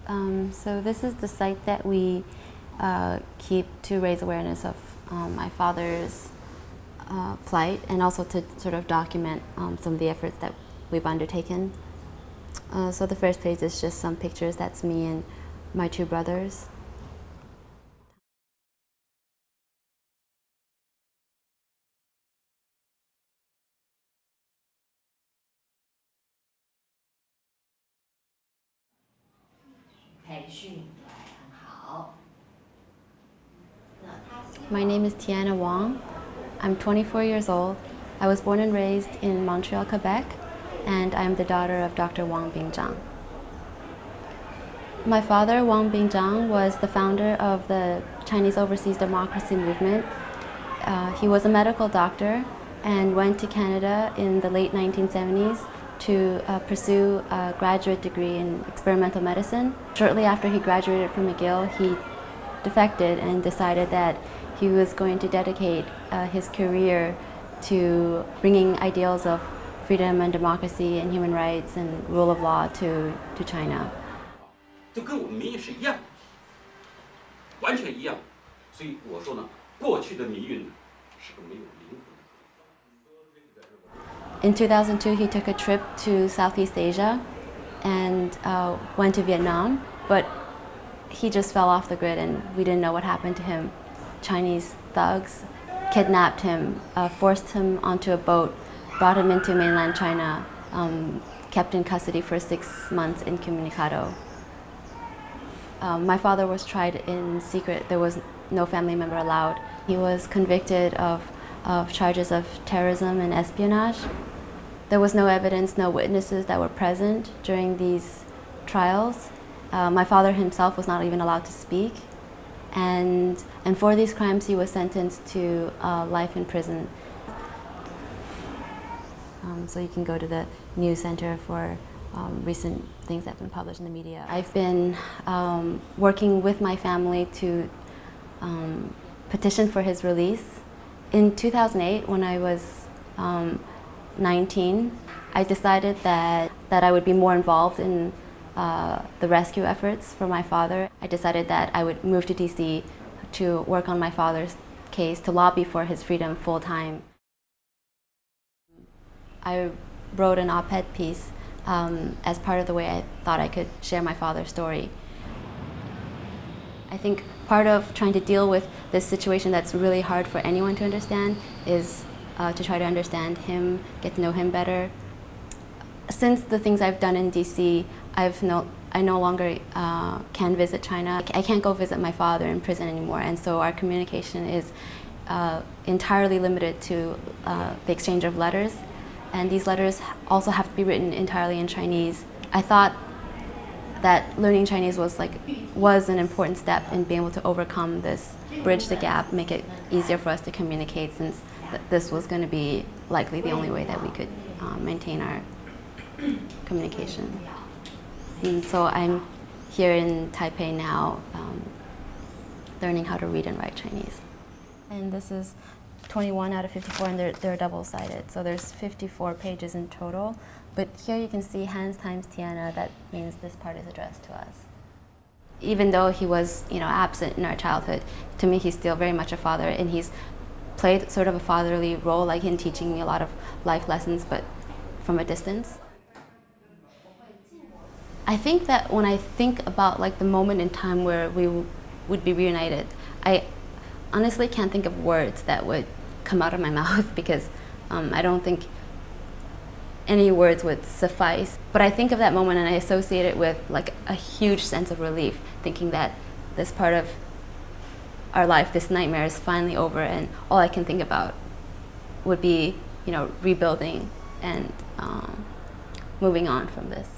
So this is the site that we keep to raise awareness of my father's plight, and also to sort of document some of the efforts that we've undertaken. So the first page is just some pictures. That's me and my two brothers. My name is Tiana Wang. I'm 24 years old. I was born and raised in Montreal, Quebec, and I'm the daughter of Dr. Wang Bingzhang. My father, Wang Bingzhang, was the founder of the Chinese Overseas Democracy Movement. He was a medical doctor and went to Canada in the late 1970s to pursue a graduate degree in experimental medicine. Shortly after he graduated from McGill, he defected and decided that he was going to dedicate his career to bringing ideals of freedom and democracy and human rights and rule of law to China. 就跟我们民意是一样的，完全一样。所以我说呢，过去的民运呢是个没有灵魂的。In 2002, he took a trip to Southeast Asia and went to Vietnam, but he just fell off the grid and we didn't know what happened to him. Chinese thugs kidnapped him, forced him onto a boat, brought him into mainland China, kept in custody for 6 months incommunicado. My father was tried in secret. There was no family member allowed. He was convicted of charges of terrorism and espionage. There was no evidence, no witnesses that were present during these trials. My father himself was not even allowed to speak. And for these crimes, he was sentenced to life in prison. So you can go to the news center for recent things that have been published in the media. I've been working with my family to petition for his release. In 2008, when I was 19, I decided that I would be more involved in the rescue efforts for my father. I decided that I would move to DC to work on my father's case, to lobby for his freedom full time. I wrote an op-ed piece as part of the way I thought I could share my father's story. I think part of trying to deal with this situation that's really hard for anyone to understand is to try to understand him, get to know him better. Since the things I've done in DC, I no longer can visit China. I can't go visit my father in prison anymore, and so our communication is entirely limited to the exchange of letters, and these letters also have to be written entirely in Chinese. I thought that learning Chinese was an important step in being able to overcome this, bridge the gap, make it easier for us to communicate, since this was going to be likely the only way that we could maintain our communication. And so I'm here in Taipei now, learning how to read and write Chinese. And this is 21 out of 54, and they're double-sided. So there's 54 pages in total. But here you can see Hans times Tiana. That means this part is addressed to us. Even though he was, absent in our childhood, to me he's still very much a father, and he's played sort of a fatherly role, like in teaching me a lot of life lessons, but from a distance. I think that when I think about the moment in time where we would be reunited, I honestly can't think of words that would come out of my mouth, because I don't think any words would suffice. But I think of that moment and I associate it with a huge sense of relief, thinking that this part of our life, this nightmare, is finally over, and all I can think about would be, rebuilding and moving on from this.